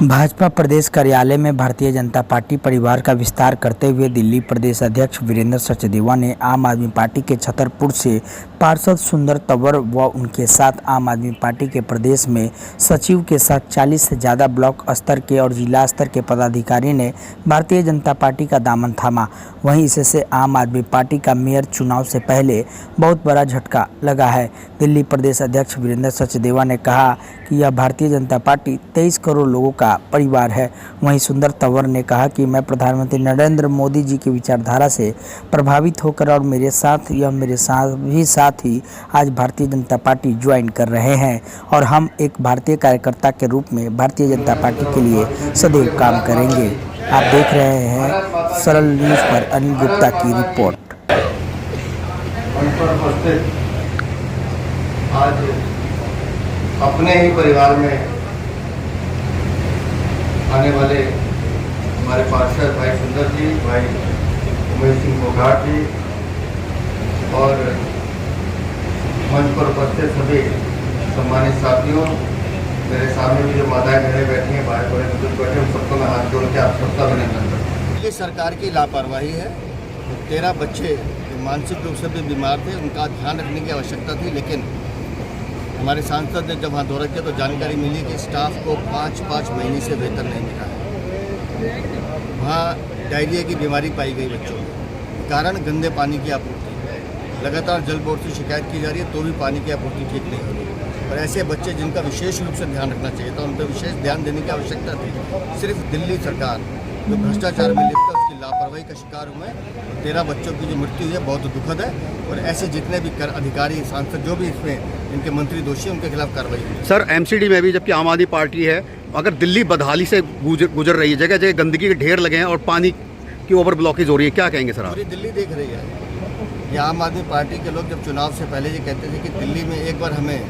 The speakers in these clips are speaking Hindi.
भाजपा प्रदेश कार्यालय में भारतीय जनता पार्टी परिवार का विस्तार करते हुए दिल्ली प्रदेश अध्यक्ष वीरेंद्र सचदेवा ने आम आदमी पार्टी के छतरपुर से पार्षद सुंदर तंवर व उनके साथ आम आदमी पार्टी के प्रदेश में सचिव के साथ 40 से ज़्यादा ब्लॉक स्तर के और जिला स्तर के पदाधिकारी ने भारतीय जनता पार्टी का दामन थामा। वहीं इससे आम आदमी पार्टी का मेयर चुनाव से पहले बहुत बड़ा झटका लगा है। दिल्ली प्रदेश अध्यक्ष वीरेंद्र सचदेवा ने कहा कि यह भारतीय जनता पार्टी 23 करोड़ लोगों का परिवार है। वहीं सुंदर तंवर ने कहा कि मैं प्रधानमंत्री नरेंद्र मोदी जी की विचारधारा से प्रभावित होकर और मेरे साथ ही आज भारतीय जनता पार्टी ज्वाइन कर रहे हैं और हम एक भारतीय कार्यकर्ता के रूप में भारतीय जनता पार्टी के लिए सदैव काम करेंगे। आप देख रहे हैं सरल न्यूज़ पर अनिल गुप्ता की रिपोर्ट। आज अपने ही परिवार में आने वाले हमारे पार्षद भाई सुंदर जी, भाई उमेश सिंह फोगाट जी और मंच पर उपस्थित सभी सम्मानित साथियों, मेरे सामने भी जो माताएं बहनें बैठी हैं, भाई बड़े बुजुर्ग बैठे, उन सबको मैं हाथ जोड़ के आप सबका अभिनंदन करता हूँ। दिल्ली सरकार की लापरवाही है। 13 बच्चे जो मानसिक रूप से भी बीमार थे, उनका ध्यान रखने की आवश्यकता थी, लेकिन हमारे सांसद ने जब वहाँ दौरा किया तो जानकारी मिली कि स्टाफ को 5-5 महीने से वेतन नहीं मिला है। वहाँ डायरिया की बीमारी पाई गई बच्चों में, कारण गंदे पानी की आपूर्ति। लगातार जल बोर्ड से शिकायत की जा रही है तो भी पानी की आपूर्ति ठीक नहीं हो रही। और ऐसे बच्चे जिनका विशेष रूप से ध्यान रखना चाहिए था, उन पर विशेष ध्यान देने की आवश्यकता थी। सिर्फ दिल्ली सरकार जो भ्रष्टाचार में लिप्त है, उसकी लापरवाही का शिकार हुए। 13 बच्चों की जो मृत्यु है बहुत दुखद है और ऐसे जितने भी अधिकारी, सांसद जो भी इसमें इनके मंत्री दोषी, उनके खिलाफ कार्रवाई हुई। सर, एमसीडी में भी जबकि आम आदमी पार्टी है, अगर दिल्ली बदहाली से गुजर रही है, जगह जगह गंदगी के ढेर लगे हैं और पानी की ओवर ब्लॉकेज हो रही है, क्या कहेंगे सर आप? पूरी दिल्ली देख रही है। ये आम आदमी पार्टी के लोग जब चुनाव से पहले ये कहते थे कि दिल्ली में एक बार हमें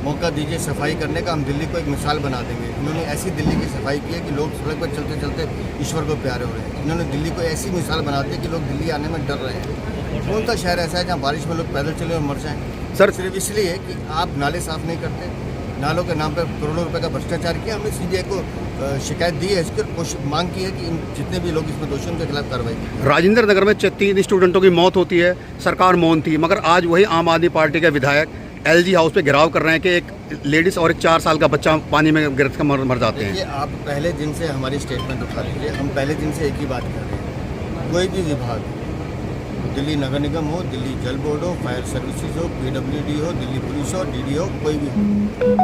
मौका दीजिए सफाई करने का, हम दिल्ली को एक मिसाल बना देंगे। इन्होंने ऐसी दिल्ली की सफाई की है कि लोग सड़क पर चलते चलते ईश्वर को प्यारे हो रहे हैं। इन्होंने दिल्ली को ऐसी मिसाल बना दी कि लोग दिल्ली आने में डर रहे हैं। कौन सा शहर ऐसा है जहाँ बारिश में लोग पैदल चले और मर जाएं? सर, सिर्फ इसलिए कि आप नाले साफ नहीं करते, नालों के नाम पर करोड़ों रुपए का भ्रष्टाचार किया। हमने सीबीआई को शिकायत दी है, इसकी मांग की है कि जितने भी लोग इसमें दोषी उनके खिलाफ कार्रवाई की। राजेंद्र नगर में 3 स्टूडेंटों की मौत होती है, सरकार मौन थी, मगर आज वही आम आदमी पार्टी के विधायक एलजी हाउस पे घेराव कर रहे हैं कि एक लेडीज और एक 4 साल का बच्चा पानी में गिर कर मर जाते हैं। आप पहले दिन से हमारी स्टेटमेंट उठा लीजिए। हम पहले दिन से एक ही बात कर रहे हैं, कोई भी विभाग, दिल्ली नगर निगम हो, दिल्ली जल बोर्ड हो, फायर सर्विसेज हो, पीडब्ल्यूडी हो, दिल्ली पुलिस हो, डीडी हो, कोई भी हो,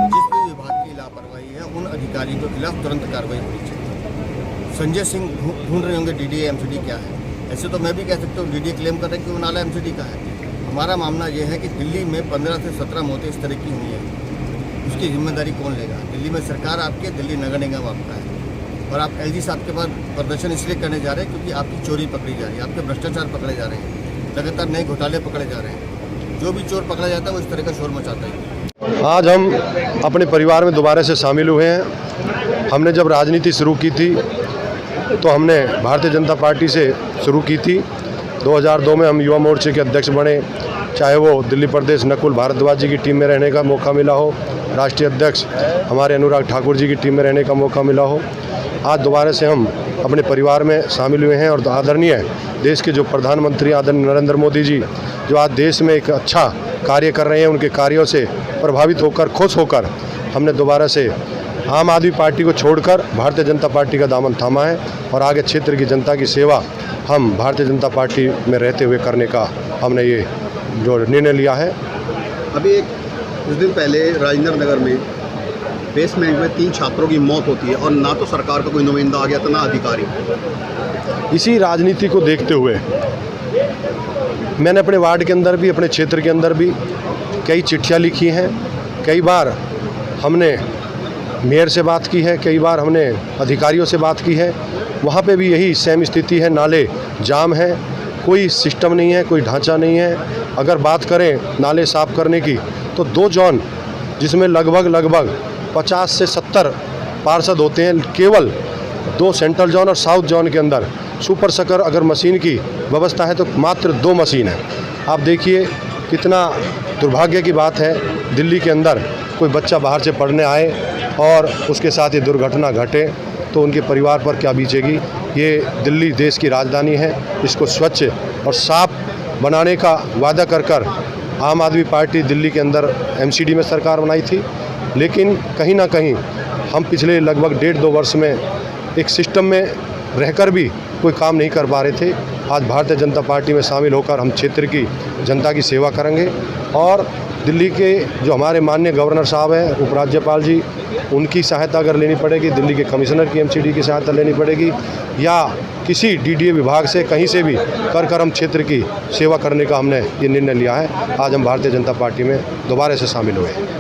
जिस भी विभाग की लापरवाही है उन अधिकारियों के खिलाफ तुरंत कार्रवाई होनी चाहिए। संजय सिंह ढूंढ रहे होंगे डीडीए एमसीडी क्या है। ऐसे तो मैं भी कह सकता हूँ डीडीए क्लेम कर रहे हैं कि वो नाला एमसीडी का है। हमारा मामला ये है कि दिल्ली में 15 से 17 मौतें इस तरह की हुई हैं, उसकी जिम्मेदारी कौन लेगा? दिल्ली में सरकार आपकी है, दिल्ली नगर निगम आपका है, और आप एलजी साहब के बाद प्रदर्शन इसलिए करने जा रहे हैं क्योंकि आपकी चोरी पकड़ी जा रही है, आपके भ्रष्टाचार पकड़े जा रहे हैं, लगातार नए घोटाले पकड़े जा रहे हैं। जो भी चोर पकड़ा जाता है वो इस तरह का शोर मचाता है। आज हम अपने परिवार में दोबारा से शामिल हुए हैं। हमने जब राजनीति शुरू की थी तो हमने भारतीय जनता पार्टी से शुरू की थी। 2002 में हम युवा मोर्चे के अध्यक्ष बने, चाहे वो दिल्ली प्रदेश नकुल भारद्वाज जी की टीम में रहने का मौका मिला हो, राष्ट्रीय अध्यक्ष हमारे अनुराग ठाकुर जी की टीम में रहने का मौका मिला हो। आज दोबारा से हम अपने परिवार में शामिल हुए हैं और आदरणीय देश के जो प्रधानमंत्री आदरणीय नरेंद्र मोदी जी जो आज देश में एक अच्छा कार्य कर रहे हैं, उनके कार्यों से प्रभावित होकर, खुश होकर हमने दोबारा से आम आदमी पार्टी को छोड़कर भारतीय जनता पार्टी का दामन थामा है और आगे क्षेत्र की जनता की सेवा हम भारतीय जनता पार्टी में रहते हुए करने का हमने ये जो निर्णय लिया है। अभी कुछ दिन पहले राजेंद्र नगर में बेसमेंट में 3 छात्रों की मौत होती है और ना तो सरकार का कोई नुमाइंदा आ गया था, ना अधिकारी। इसी राजनीति को देखते हुए मैंने अपने वार्ड के अंदर भी, अपने क्षेत्र के अंदर भी कई चिट्ठियाँ लिखी हैं। कई बार हमने मेयर से बात की है, कई बार हमने अधिकारियों से बात की है। वहाँ पे भी यही सेम स्थिति है, नाले जाम है, कोई सिस्टम नहीं है, कोई ढांचा नहीं है। अगर बात करें नाले साफ़ करने की तो 2 जोन जिसमें लगभग 50 से 70 पार्षद होते हैं, केवल 2 सेंट्रल जोन और साउथ जोन के अंदर सुपर सकर अगर मशीन की व्यवस्था है तो मात्र 2 मशीन है। आप देखिए कितना दुर्भाग्य की बात है, दिल्ली के अंदर कोई बच्चा बाहर से पढ़ने आए और उसके साथ ये दुर्घटना घटे तो उनके परिवार पर क्या बीतेगी। ये दिल्ली देश की राजधानी है, इसको स्वच्छ और साफ बनाने का वादा कर आम आदमी पार्टी दिल्ली के अंदर एमसीडी में सरकार बनाई थी, लेकिन कहीं ना कहीं हम पिछले लगभग 1.5-2 वर्ष में एक सिस्टम में रहकर भी कोई काम नहीं कर पा रहे थे। आज भारतीय जनता पार्टी में शामिल होकर हम क्षेत्र की जनता की सेवा करेंगे और दिल्ली के जो हमारे माननीय गवर्नर साहब हैं, उपराज्यपाल जी, उनकी सहायता अगर लेनी पड़ेगी, दिल्ली के कमिश्नर की एमसीडी की सहायता लेनी पड़ेगी या किसी डीडीए विभाग से कहीं से भी कर हम क्षेत्र की सेवा करने का हमने ये निर्णय लिया है। आज हम भारतीय जनता पार्टी में दोबारा से शामिल हुए हैं।